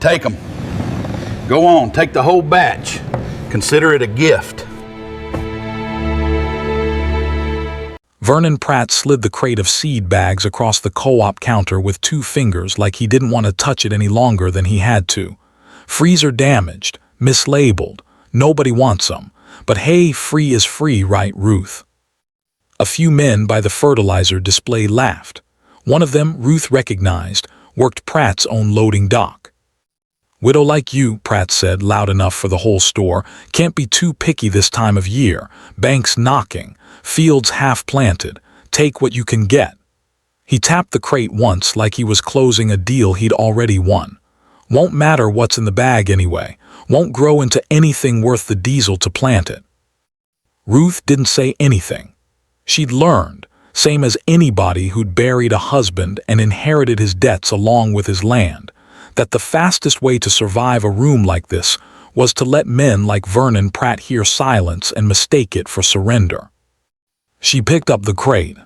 Take them. Go on, take the whole batch. Consider it a gift. Vernon Pratt slid the crate of seed bags across the co-op counter with 2 fingers like he didn't want to touch it any longer than he had to. Freezer damaged, mislabeled, nobody wants them. But hey, free is free, right, Ruth? A few men by the fertilizer display laughed. One of them, Ruth recognized, worked Pratt's own loading dock. "Widow like you," Pratt said, loud enough for the whole store, "can't be too picky this time of year. Banks knocking, fields half-planted. Take what you can get." He tapped the crate once like he was closing a deal he'd already won. "Won't matter what's in the bag anyway. Won't grow into anything worth the diesel to plant it." Ruth didn't say anything. She'd learned, same as anybody who'd buried a husband and inherited his debts along with his land, that the fastest way to survive a room like this was to let men like Vernon Pratt hear silence and mistake it for surrender. She picked up the crate.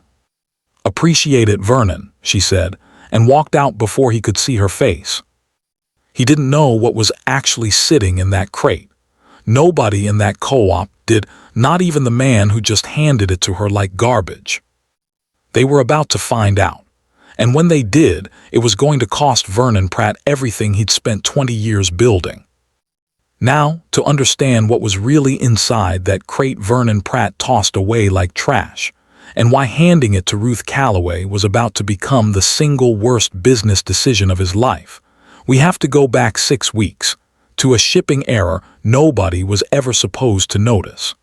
"Appreciate it, Vernon," she said, and walked out before he could see her face. He didn't know what was actually sitting in that crate. Nobody in that co-op did, not even the man who just handed it to her like garbage. They were about to find out. And when they did, it was going to cost Vernon Pratt everything he'd spent 20 years building. Now, to understand what was really inside that crate Vernon Pratt tossed away like trash, and why handing it to Ruth Calloway was about to become the single worst business decision of his life, we have to go back 6 weeks, to a shipping error nobody was ever supposed to notice.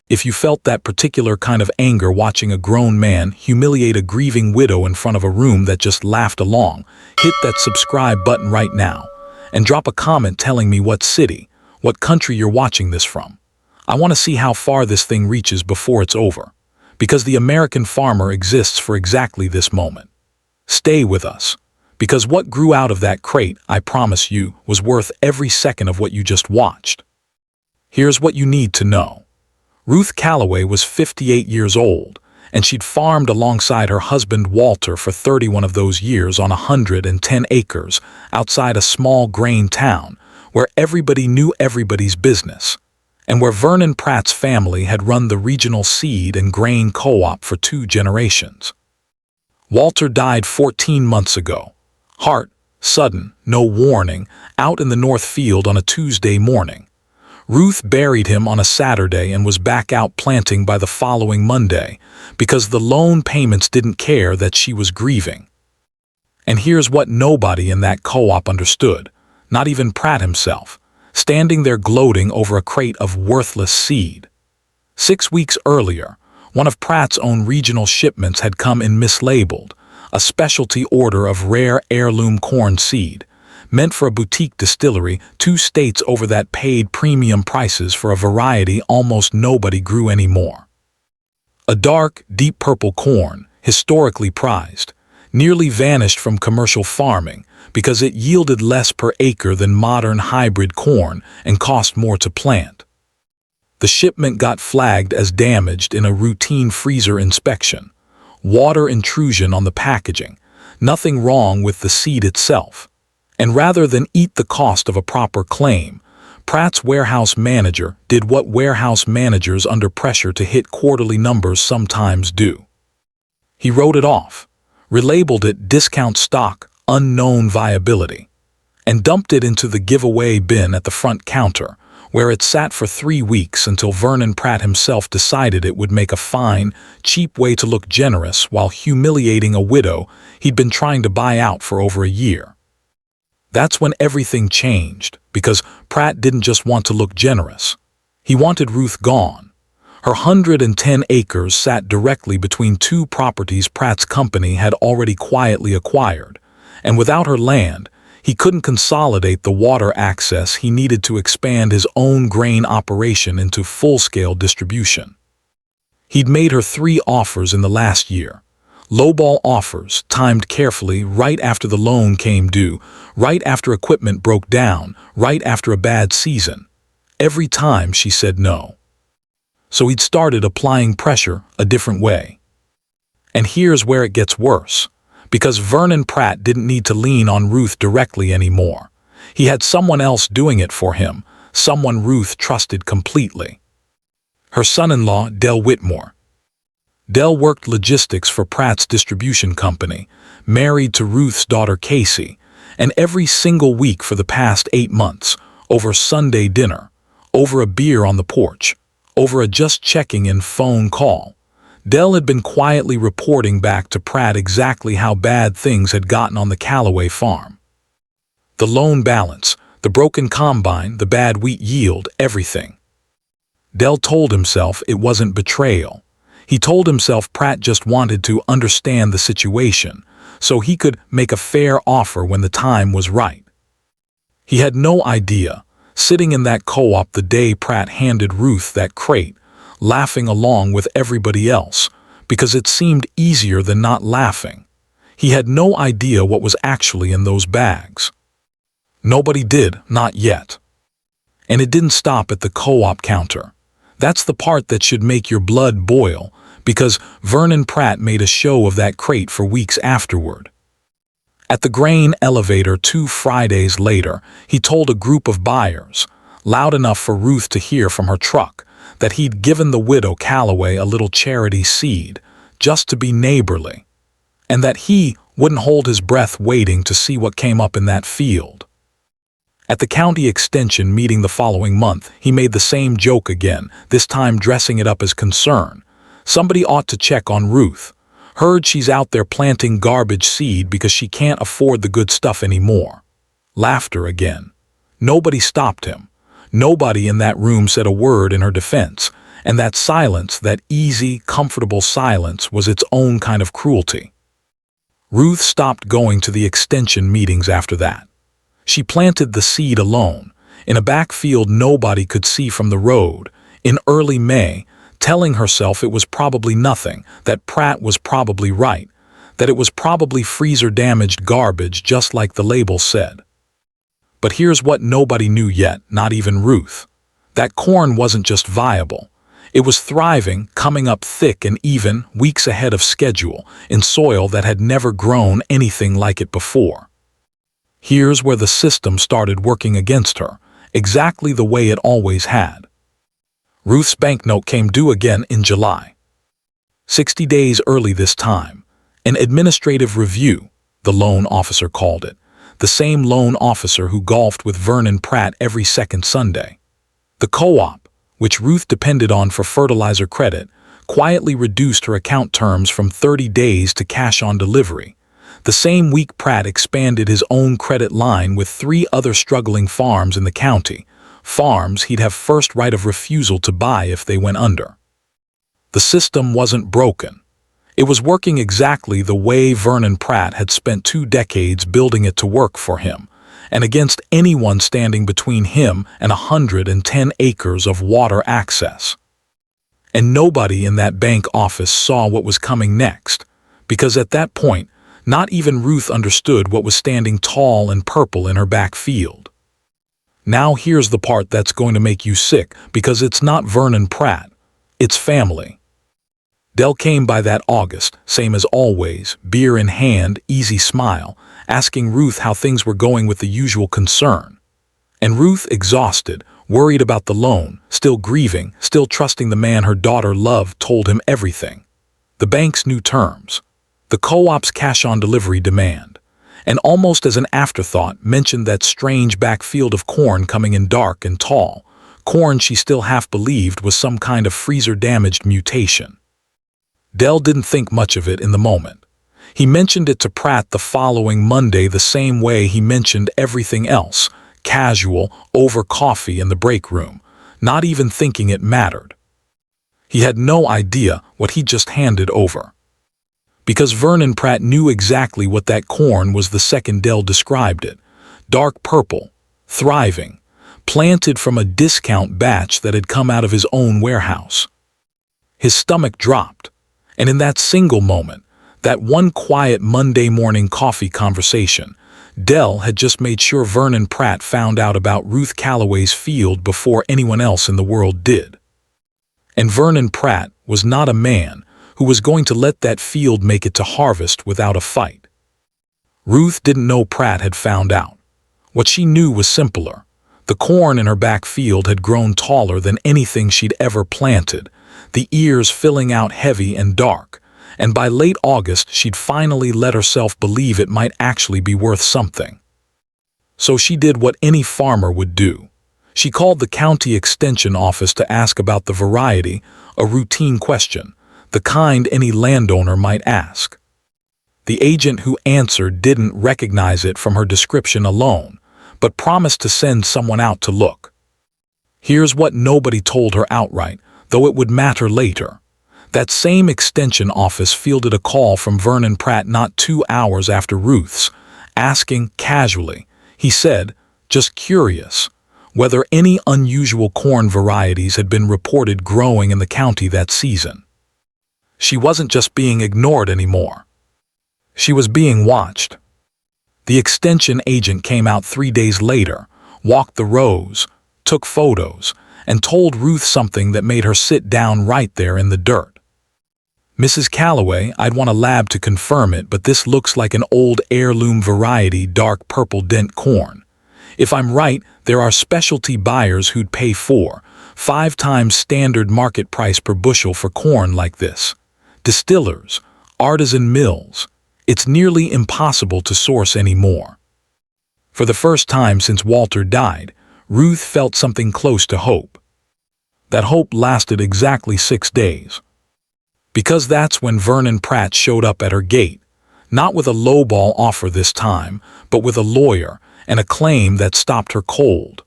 If you felt that particular kind of anger watching a grown man humiliate a grieving widow in front of a room that just laughed along, hit that subscribe button right now, and drop a comment telling me what city, what country you're watching this from. I want to see how far this thing reaches before it's over, because the American farmer exists for exactly this moment. Stay with us, because what grew out of that crate, I promise you, was worth every second of what you just watched. Here's what you need to know. Ruth Calloway was 58 years old, and she'd farmed alongside her husband Walter for 31 of those years on 110 acres outside a small grain town where everybody knew everybody's business, and where Vernon Pratt's family had run the regional seed and grain co-op for 2 generations. Walter died 14 months ago. Heart, sudden, no warning, out in the North Field on a Tuesday morning. Ruth buried him on a Saturday and was back out planting by the following Monday because the loan payments didn't care that she was grieving. And here's what nobody in that co-op understood, not even Pratt himself, standing there gloating over a crate of worthless seed. 6 weeks earlier, one of Pratt's own regional shipments had come in mislabeled, a specialty order of rare heirloom corn seed, meant for a boutique distillery 2 states over that paid premium prices for a variety almost nobody grew anymore. A dark, deep purple corn, historically prized, nearly vanished from commercial farming because it yielded less per acre than modern hybrid corn and cost more to plant. The shipment got flagged as damaged in a routine freezer inspection. Water intrusion on the packaging, nothing wrong with the seed itself. And rather than eat the cost of a proper claim, Pratt's warehouse manager did what warehouse managers under pressure to hit quarterly numbers sometimes do. He wrote it off, relabeled it discount stock, unknown viability, and dumped it into the giveaway bin at the front counter, where it sat for 3 weeks until Vernon Pratt himself decided it would make a fine, cheap way to look generous while humiliating a widow he'd been trying to buy out for over a year. That's when everything changed, because Pratt didn't just want to look generous. He wanted Ruth gone. Her 110 acres sat directly between 2 properties Pratt's company had already quietly acquired, and without her land, he couldn't consolidate the water access he needed to expand his own grain operation into full-scale distribution. He'd made her 3 offers in the last year. Lowball offers, timed carefully right after the loan came due, right after equipment broke down, right after a bad season. Every time she said no. So he'd started applying pressure a different way. And here's where it gets worse, because Vernon Pratt didn't need to lean on Ruth directly anymore. He had someone else doing it for him, someone Ruth trusted completely. Her son-in-law, Del Whitmore. Del worked logistics for Pratt's distribution company, married to Ruth's daughter Casey, and every single week for the past 8 months, over Sunday dinner, over a beer on the porch, over a just checking in phone call, Del had been quietly reporting back to Pratt exactly how bad things had gotten on the Callaway farm. The loan balance, the broken combine, the bad wheat yield, everything. Del told himself it wasn't betrayal. He told himself Pratt just wanted to understand the situation, so he could make a fair offer when the time was right. He had no idea, sitting in that co-op the day Pratt handed Ruth that crate, laughing along with everybody else, because it seemed easier than not laughing. He had no idea what was actually in those bags. Nobody did, not yet. And it didn't stop at the co-op counter. That's the part that should make your blood boil, because Vernon Pratt made a show of that crate for weeks afterward. At the grain elevator 2 Fridays later, he told a group of buyers, loud enough for Ruth to hear from her truck, that he'd given the widow Callaway a little charity seed, just to be neighborly, and that he wouldn't hold his breath waiting to see what came up in that field. At the county extension meeting the following month, he made the same joke again, this time dressing it up as concern. Somebody ought to check on Ruth. Heard she's out there planting garbage seed because she can't afford the good stuff anymore. Laughter again. Nobody stopped him. Nobody in that room said a word in her defense, and that silence, that easy, comfortable silence, was its own kind of cruelty. Ruth stopped going to the extension meetings after that. She planted the seed alone, in a backfield nobody could see from the road, in early May, telling herself it was probably nothing, that Pratt was probably right, that it was probably freezer-damaged garbage just like the label said. But here's what nobody knew yet, not even Ruth. That corn wasn't just viable. It was thriving, coming up thick and even, weeks ahead of schedule, in soil that had never grown anything like it before. Here's where the system started working against her, exactly the way it always had. Ruth's banknote came due again in July. 60 days early this time. An administrative review, the loan officer called it, the same loan officer who golfed with Vernon Pratt every second Sunday. The co-op, which Ruth depended on for fertilizer credit, quietly reduced her account terms from 30 days to cash on delivery. The same week Pratt expanded his own credit line with 3 other struggling farms in the county, farms he'd have first right of refusal to buy if they went under. The system wasn't broken. It was working exactly the way Vernon Pratt had spent 2 decades building it to work for him, and against anyone standing between him and 110 acres of water access. And nobody in that bank office saw what was coming next, because at that point, not even Ruth understood what was standing tall and purple in her back field. Now here's the part that's going to make you sick, because it's not Vernon Pratt, it's family. Del came by that August, same as always, beer in hand, easy smile, asking Ruth how things were going with the usual concern. And Ruth, exhausted, worried about the loan, still grieving, still trusting the man her daughter loved, told him everything. The bank's new terms, the co-op's cash-on-delivery demand, and almost as an afterthought mentioned that strange backfield of corn coming in dark and tall, corn she still half believed was some kind of freezer-damaged mutation. Del didn't think much of it in the moment. He mentioned it to Pratt the following Monday the same way he mentioned everything else, casual, over coffee in the break room, not even thinking it mattered. He had no idea what he just handed over. Because Vernon Pratt knew exactly what that corn was the second Del described it, dark purple, thriving, planted from a discount batch that had come out of his own warehouse. His stomach dropped, and in that single moment, that one quiet Monday morning coffee conversation, Del had just made sure Vernon Pratt found out about Ruth Callaway's field before anyone else in the world did. And Vernon Pratt was not a man who was going to let that field make it to harvest without a fight. Ruth didn't know Pratt had found out. What she knew was simpler. The corn in her back field had grown taller than anything she'd ever planted, the ears filling out heavy and dark, and by late August she'd finally let herself believe it might actually be worth something. So she did what any farmer would do. She called the county extension office to ask about the variety, a routine question, the kind any landowner might ask. The agent who answered didn't recognize it from her description alone, but promised to send someone out to look. Here's what nobody told her outright, though it would matter later. That same extension office fielded a call from Vernon Pratt not 2 hours after Ruth's, asking casually, he said, just curious, whether any unusual corn varieties had been reported growing in the county that season. She wasn't just being ignored anymore. She was being watched. The extension agent came out 3 days later, walked the rows, took photos, and told Ruth something that made her sit down right there in the dirt. Mrs. Calloway, I'd want a lab to confirm it, but this looks like an old heirloom variety dark purple dent corn. If I'm right, there are specialty buyers who'd pay 4-5 times standard market price per bushel for corn like this. Distillers, artisan mills. It's nearly impossible to source any more. For the first time since Walter died, Ruth felt something close to hope. That hope lasted exactly 6 days. Because that's when Vernon Pratt showed up at her gate, not with a lowball offer this time, but with a lawyer and a claim that stopped her cold.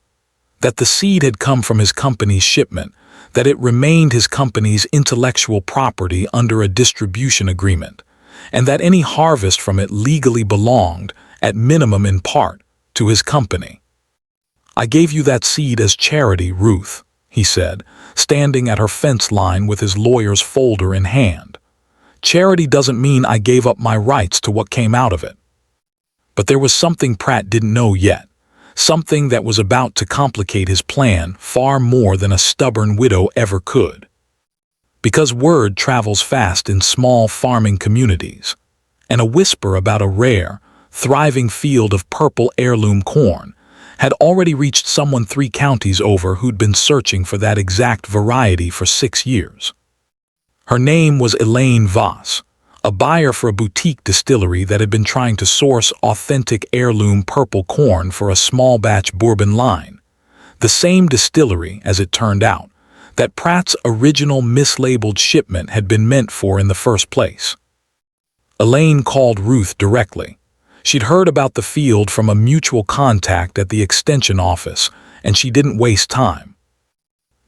That the seed had come from his company's shipment, that it remained his company's intellectual property under a distribution agreement, and that any harvest from it legally belonged, at minimum in part, to his company. I gave you that seed as charity, Ruth, he said, standing at her fence line with his lawyer's folder in hand. Charity doesn't mean I gave up my rights to what came out of it. But there was something Pratt didn't know yet, something that was about to complicate his plan far more than a stubborn widow ever could. Because word travels fast in small farming communities, and a whisper about a rare, thriving field of purple heirloom corn had already reached someone 3 counties over who'd been searching for that exact variety for 6 years. Her name was Elaine Voss, a buyer for a boutique distillery that had been trying to source authentic heirloom purple corn for a small batch bourbon line. The same distillery, as it turned out, that Pratt's original mislabeled shipment had been meant for in the first place. Elaine called Ruth directly. She'd heard about the field from a mutual contact at the extension office, and she didn't waste time.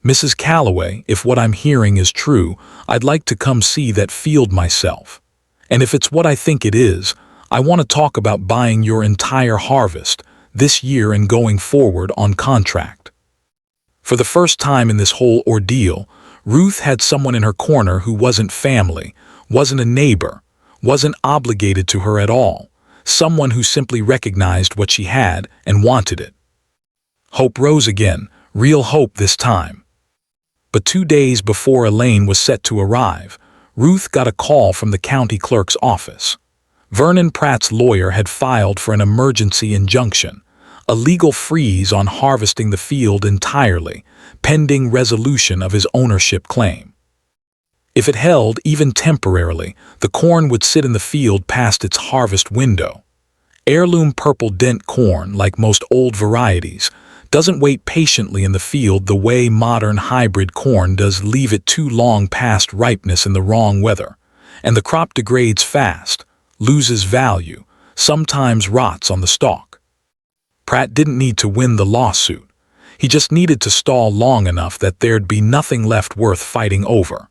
Mrs. Calloway, if what I'm hearing is true, I'd like to come see that field myself. And if it's what I think it is, I want to talk about buying your entire harvest, this year and going forward on contract. For the first time in this whole ordeal, Ruth had someone in her corner who wasn't family, wasn't a neighbor, wasn't obligated to her at all, someone who simply recognized what she had and wanted it. Hope rose again, real hope this time. But 2 days before Elaine was set to arrive, Ruth got a call from the county clerk's office. Vernon Pratt's lawyer had filed for an emergency injunction, a legal freeze on harvesting the field entirely, pending resolution of his ownership claim. If it held, even temporarily, the corn would sit in the field past its harvest window. Heirloom purple dent corn, like most old varieties, doesn't wait patiently in the field the way modern hybrid corn does, leave it too long past ripeness in the wrong weather, and the crop degrades fast, loses value, sometimes rots on the stalk. Pratt didn't need to win the lawsuit. He just needed to stall long enough that there'd be nothing left worth fighting over.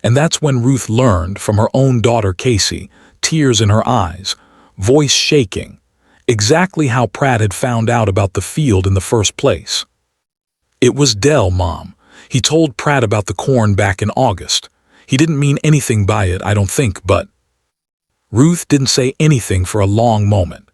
And that's when Ruth learned from her own daughter Casey, tears in her eyes, voice shaking, exactly how Pratt had found out about the field in the first place. It was Dell, Mom. He told Pratt about the corn back in August. He didn't mean anything by it, I don't think, but... Ruth didn't say anything for a long moment.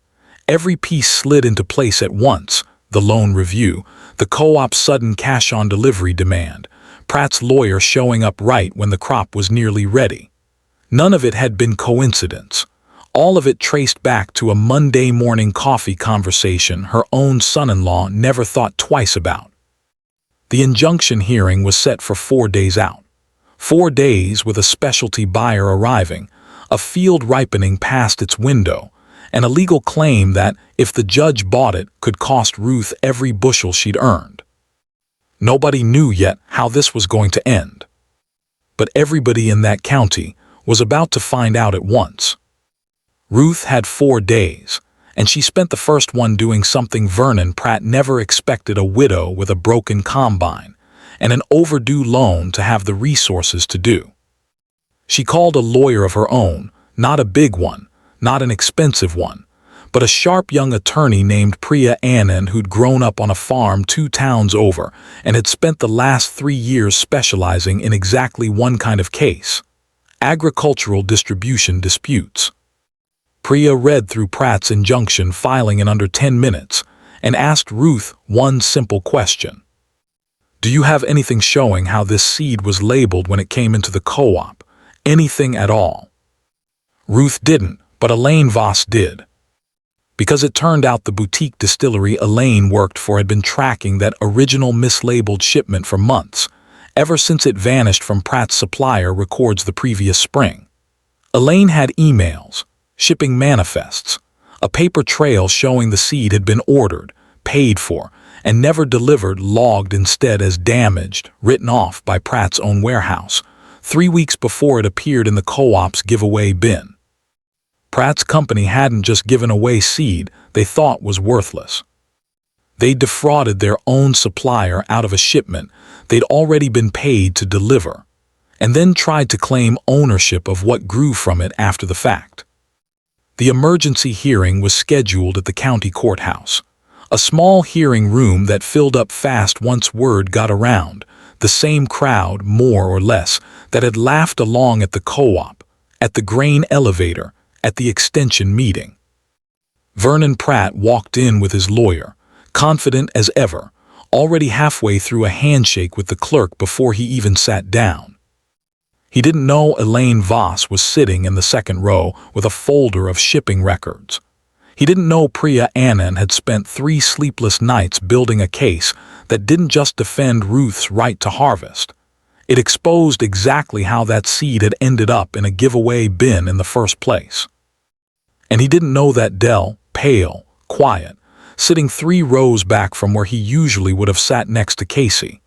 Every piece slid into place at once, the loan review, the co-op's sudden cash-on-delivery demand, Pratt's lawyer showing up right when the crop was nearly ready. None of it had been coincidence. All of it traced back to a Monday morning coffee conversation her own son-in-law never thought twice about. The injunction hearing was set for 4 days out. 4 days with a specialty buyer arriving, a field ripening past its window, and a legal claim that, if the judge bought it, could cost Ruth every bushel she'd earned. Nobody knew yet how this was going to end. But everybody in that county was about to find out at once. Ruth had 4 days, and she spent the first one doing something Vernon Pratt never expected a widow with a broken combine and an overdue loan to have the resources to do. She called a lawyer of her own, not a big one, not an expensive one, but a sharp young attorney named Priya Anand who'd grown up on a farm 2 towns over and had spent the last 3 years specializing in exactly one kind of case: agricultural distribution disputes. Priya read through Pratt's injunction filing in under 10 minutes and asked Ruth one simple question. Do you have anything showing how this seed was labeled when it came into the co-op? Anything at all? Ruth didn't, but Elaine Voss did. Because it turned out the boutique distillery Elaine worked for had been tracking that original mislabeled shipment for months, ever since it vanished from Pratt's supplier records the previous spring. Elaine had emails, shipping manifests, a paper trail showing the seed had been ordered, paid for, and never delivered, logged instead as damaged, written off by Pratt's own warehouse, 3 weeks before it appeared in the co-op's giveaway bin. Pratt's company hadn't just given away seed they thought was worthless. They defrauded their own supplier out of a shipment they'd already been paid to deliver, and then tried to claim ownership of what grew from it after the fact. The emergency hearing was scheduled at the county courthouse, a small hearing room that filled up fast once word got around, the same crowd, more or less, that had laughed along at the co-op, at the grain elevator, at the extension meeting. Vernon Pratt walked in with his lawyer, confident as ever, already halfway through a handshake with the clerk before he even sat down. He didn't know Elaine Voss was sitting in the second row with a folder of shipping records. He didn't know Priya Anand had spent 3 sleepless nights building a case that didn't just defend Ruth's right to harvest. It exposed exactly how that seed had ended up in a giveaway bin in the first place. And he didn't know that Dell, pale, quiet, sitting 3 rows back from where he usually would have sat next to Casey,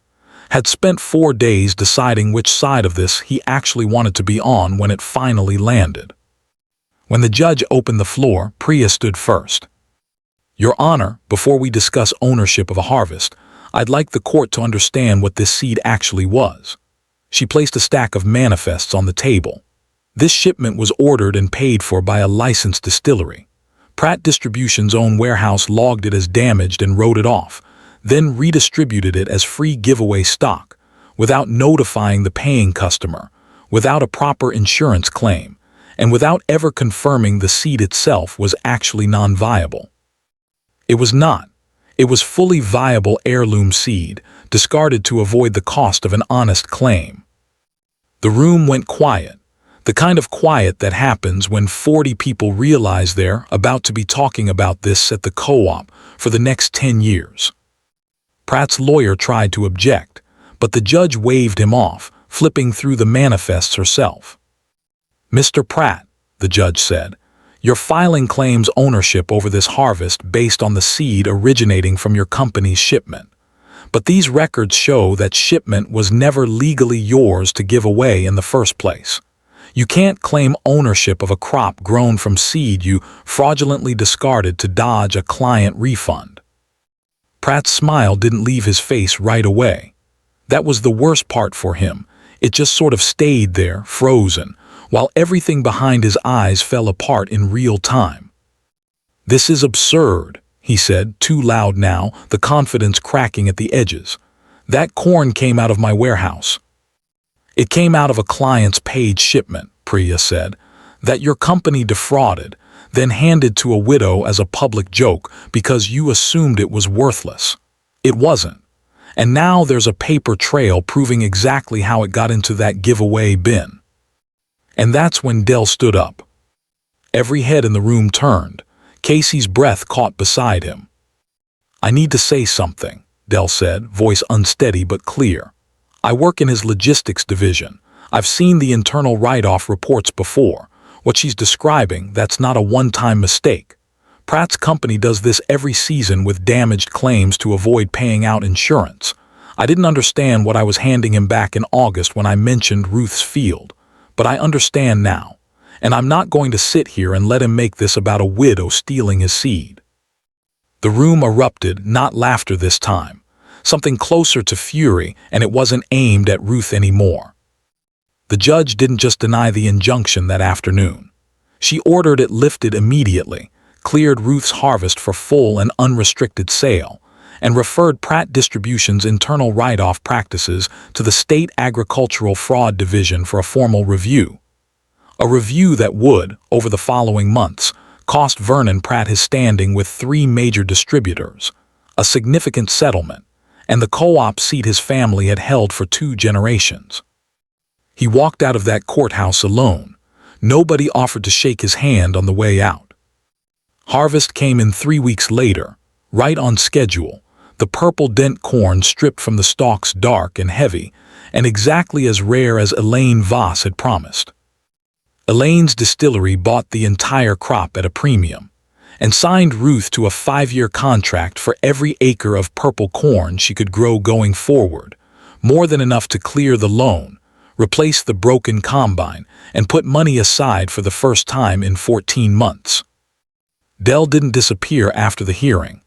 had spent 4 days deciding which side of this he actually wanted to be on when it finally landed. When the judge opened the floor, Priya stood first. Your Honor, before we discuss ownership of a harvest, I'd like the court to understand what this seed actually was. She placed a stack of manifests on the table. This shipment was ordered and paid for by a licensed distillery. Pratt Distribution's own warehouse logged it as damaged and wrote it off, then redistributed it as free giveaway stock, without notifying the paying customer, without a proper insurance claim, and without ever confirming the seed itself was actually non-viable. It was not. It was fully viable heirloom seed, discarded to avoid the cost of an honest claim. The room went quiet, the kind of quiet that happens when 40 people realize they're about to be talking about this at the co-op for the next 10 years. Pratt's lawyer tried to object, but the judge waved him off, flipping through the manifests herself. Mr. Pratt, the judge said, your filing claims ownership over this harvest based on the seed originating from your company's shipment. But these records show that shipment was never legally yours to give away in the first place. You can't claim ownership of a crop grown from seed you fraudulently discarded to dodge a client refund. Pratt's smile didn't leave his face right away. That was the worst part for him. It just sort of stayed there, frozen, while everything behind his eyes fell apart in real time. This is absurd, he said, too loud now, the confidence cracking at the edges. That corn came out of my warehouse. It came out of a client's paid shipment, Priya said, that your company defrauded, then handed to a widow as a public joke because you assumed it was worthless. It wasn't. And now there's a paper trail proving exactly how it got into that giveaway bin. And that's when Dell stood up. Every head in the room turned. Casey's breath caught beside him. "I need to say something," Dell said, voice unsteady but clear. "I work in his logistics division. I've seen the internal write-off reports before. What she's describing, that's not a one-time mistake. Pratt's company does this every season with damaged claims to avoid paying out insurance. I didn't understand what I was handing him back in August when I mentioned Ruth's field, but I understand now, and I'm not going to sit here and let him make this about a widow stealing his seed." The room erupted, not laughter this time, something closer to fury, and it wasn't aimed at Ruth anymore. The judge didn't just deny the injunction that afternoon. She ordered it lifted immediately, cleared Ruth's harvest for full and unrestricted sale, and referred Pratt Distribution's internal write-off practices to the State Agricultural Fraud Division for a formal review. A review that would, over the following months, cost Vernon Pratt his standing with 3 major distributors, a significant settlement, and the co-op seat his family had held for 2 generations. He walked out of that courthouse alone. Nobody offered to shake his hand on the way out. Harvest came in 3 weeks later, right on schedule, the purple dent corn stripped from the stalks dark and heavy, and exactly as rare as Elaine Voss had promised. Elaine's distillery bought the entire crop at a premium, and signed Ruth to a 5-year contract for every acre of purple corn she could grow going forward, more than enough to clear the loan, replace the broken combine, and put money aside for the first time in 14 months. Dell didn't disappear after the hearing.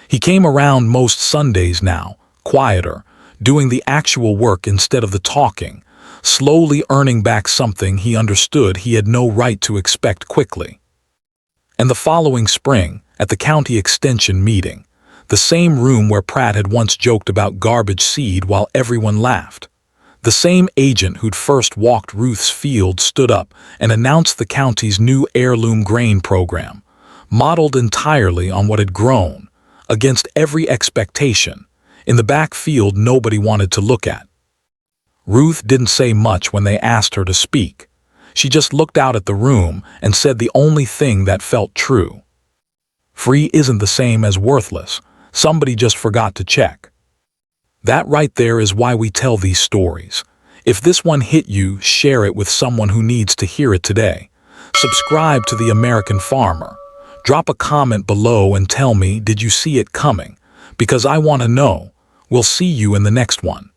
He came around most Sundays now, quieter, doing the actual work instead of the talking, slowly earning back something he understood he had no right to expect quickly. And the following spring, at the county extension meeting, the same room where Pratt had once joked about garbage seed while everyone laughed, the same agent who'd first walked Ruth's field stood up and announced the county's new heirloom grain program, modeled entirely on what had grown, against every expectation, in the back field nobody wanted to look at. Ruth didn't say much when they asked her to speak. She just looked out at the room and said the only thing that felt true. "Free isn't the same as worthless. Somebody just forgot to check." That right there is why we tell these stories. If this one hit you, share it with someone who needs to hear it today. Subscribe to The American Farmer. Drop a comment below and tell me, did you see it coming? Because I want to know. We'll see you in the next one.